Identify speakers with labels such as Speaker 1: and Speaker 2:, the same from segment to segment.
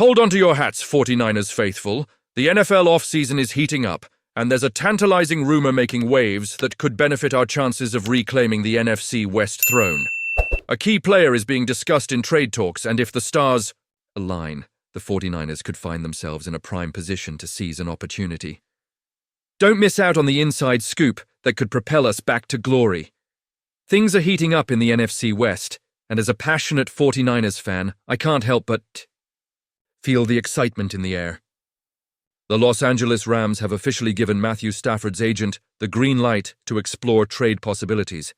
Speaker 1: Hold on to your hats, 49ers faithful. The NFL offseason is heating up, and there's a tantalizing rumor making waves that could benefit our chances of reclaiming the NFC West throne. A key player is being discussed in trade talks, and if the stars align, the 49ers could find themselves in a prime position to seize an opportunity. Don't miss out on the inside scoop that could propel us back to glory. Things are heating up in the NFC West, and as a passionate 49ers fan, I can't help but feel the excitement in the air. The Los Angeles Rams have officially given Matthew Stafford's agent the green light to explore trade possibilities,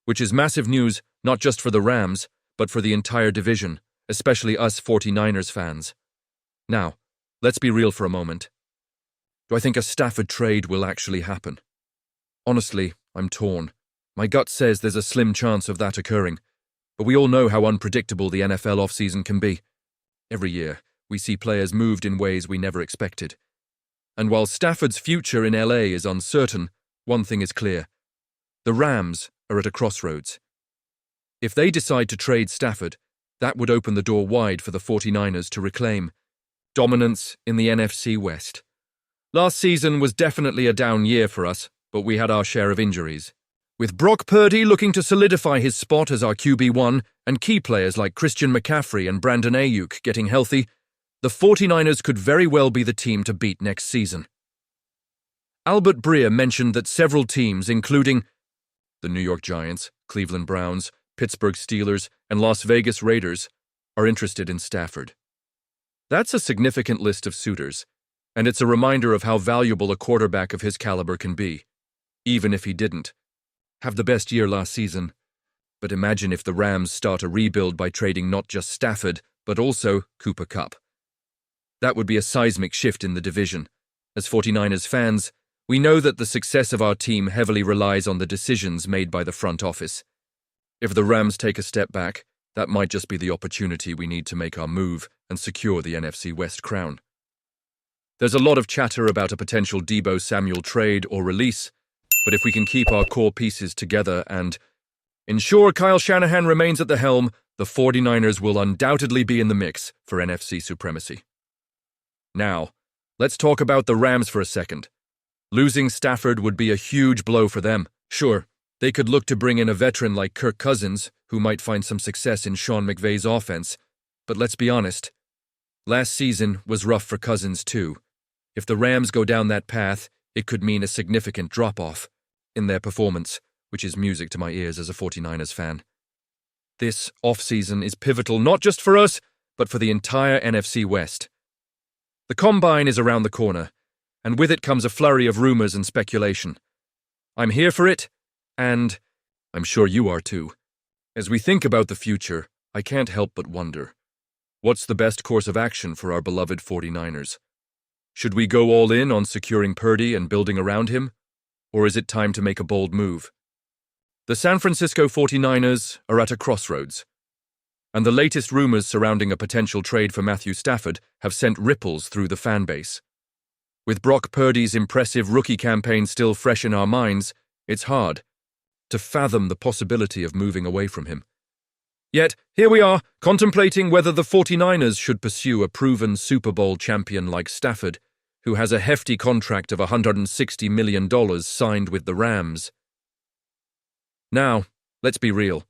Speaker 1: which is massive news not just for the Rams, but for the entire division, especially us 49ers fans. Now, let's be real for a moment. Do I think a Stafford trade will actually happen? Honestly, I'm torn. My gut says there's a slim chance of that occurring, but we all know how unpredictable the NFL offseason can be. Every year, we see players moved in ways we never expected. And while Stafford's future in LA is uncertain, one thing is clear. The Rams are at a crossroads. If they decide to trade Stafford, that would open the door wide for the 49ers to reclaim dominance in the NFC West. Last season was definitely a down year for us, but we had our share of injuries. With Brock Purdy looking to solidify his spot as our QB1 and key players like Christian McCaffrey and Brandon Ayuk getting healthy, the 49ers could very well be the team to beat next season. Albert Breer mentioned that several teams, including the New York Giants, Cleveland Browns, Pittsburgh Steelers, and Las Vegas Raiders, are interested in Stafford. That's a significant list of suitors, and it's a reminder of how valuable a quarterback of his caliber can be, even if he didn't have the best year last season. But imagine if the Rams start a rebuild by trading not just Stafford, but also Cooper Kupp. That would be a seismic shift in the division. As 49ers fans, we know that the success of our team heavily relies on the decisions made by the front office. If the Rams take a step back, that might just be the opportunity we need to make our move and secure the NFC West crown. There's a lot of chatter about a potential Deebo Samuel trade or release, but if we can keep our core pieces together and ensure Kyle Shanahan remains at the helm, the 49ers will undoubtedly be in the mix for NFC supremacy. Now, let's talk about the Rams for a second. Losing Stafford would be a huge blow for them. Sure, they could look to bring in a veteran like Kirk Cousins, who might find some success in Sean McVay's offense, but let's be honest, last season was rough for Cousins too. If the Rams go down that path, it could mean a significant drop-off in their performance, which is music to my ears as a 49ers fan. This offseason is pivotal not just for us, but for the entire NFC West. The Combine is around the corner, and with it comes a flurry of rumors and speculation. I'm here for it, and I'm sure you are too. As we think about the future, I can't help but wonder, what's the best course of action for our beloved 49ers? Should we go all in on securing Purdy and building around him, or is it time to make a bold move? The San Francisco 49ers are at a crossroads, and the latest rumors surrounding a potential trade for Matthew Stafford have sent ripples through the fan base. With Brock Purdy's impressive rookie campaign still fresh in our minds, it's hard to fathom the possibility of moving away from him. Yet, here we are, contemplating whether the 49ers should pursue a proven Super Bowl champion like Stafford, who has a hefty contract of $160 million signed with the Rams. Now, let's be real.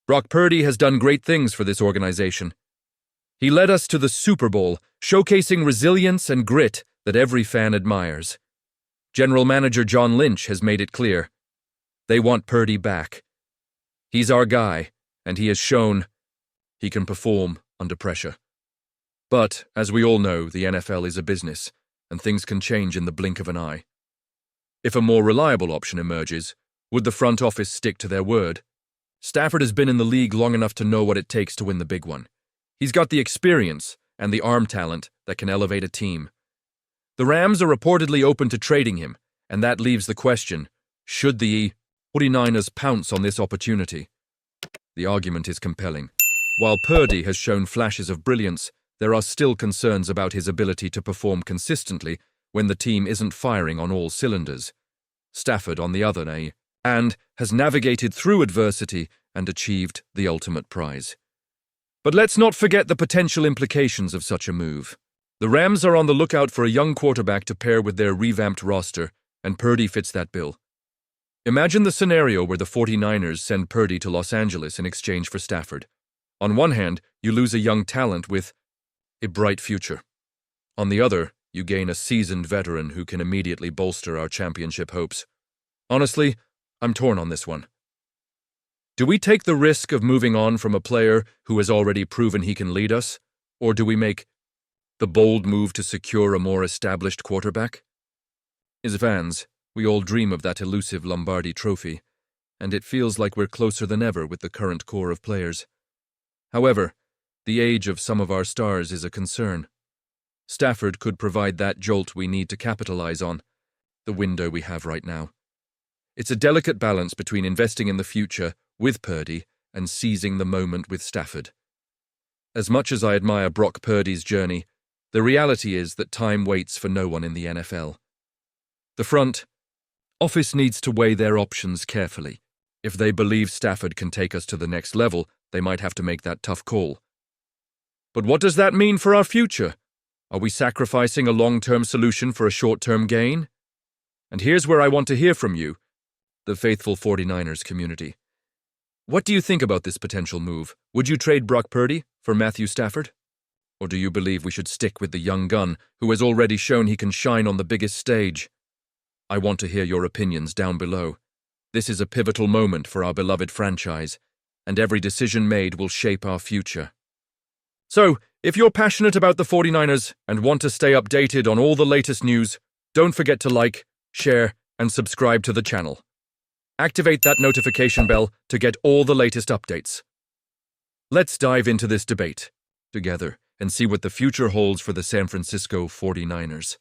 Speaker 1: Brock Purdy has done great things for this organization. He led us to the Super Bowl, showcasing resilience and grit that every fan admires. General Manager John Lynch has made it clear. They want Purdy back. He's our guy, and he has shown he can perform under pressure. But, as we all know, the NFL is a business, and things can change in the blink of an eye. If a more reliable option emerges, would the front office stick to their word? Stafford has been in the league long enough to know what it takes to win the big one. He's got the experience and the arm talent that can elevate a team. The Rams are reportedly open to trading him, and that leaves the question, should the 49ers pounce on this opportunity? The argument is compelling. While Purdy has shown flashes of brilliance, there are still concerns about his ability to perform consistently when the team isn't firing on all cylinders. Stafford, on the other hand, has navigated through adversity and achieved the ultimate prize. But let's not forget the potential implications of such a move. The Rams are on the lookout for a young quarterback to pair with their revamped roster, and Purdy fits that bill. Imagine the scenario where the 49ers send Purdy to Los Angeles in exchange for Stafford. On one hand, you lose a young talent with a bright future. On the other, you gain a seasoned veteran who can immediately bolster our championship hopes. Honestly, I'm torn on this one. Do we take the risk of moving on from a player who has already proven he can lead us, or do we make the bold move to secure a more established quarterback? As fans, we all dream of that elusive Lombardi trophy, and it feels like we're closer than ever with the current core of players. However, the age of some of our stars is a concern. Stafford could provide that jolt we need to capitalize on the window we have right now. It's a delicate balance between investing in the future with Purdy and seizing the moment with Stafford. As much as I admire Brock Purdy's journey, the reality is that time waits for no one in the NFL. The front office needs to weigh their options carefully. If they believe Stafford can take us to the next level, they might have to make that tough call. But what does that mean for our future? Are we sacrificing a long-term solution for a short-term gain? And here's where I want to hear from you, the faithful 49ers community. What do you think about this potential move? Would you trade Brock Purdy for Matthew Stafford? Or do you believe we should stick with the young gun who has already shown he can shine on the biggest stage? I want to hear your opinions down below. This is a pivotal moment for our beloved franchise, and every decision made will shape our future. So, if you're passionate about the 49ers and want to stay updated on all the latest news, don't forget to like, share, and subscribe to the channel. Activate that notification bell to get all the latest updates. Let's dive into this debate together and see what the future holds for the San Francisco 49ers.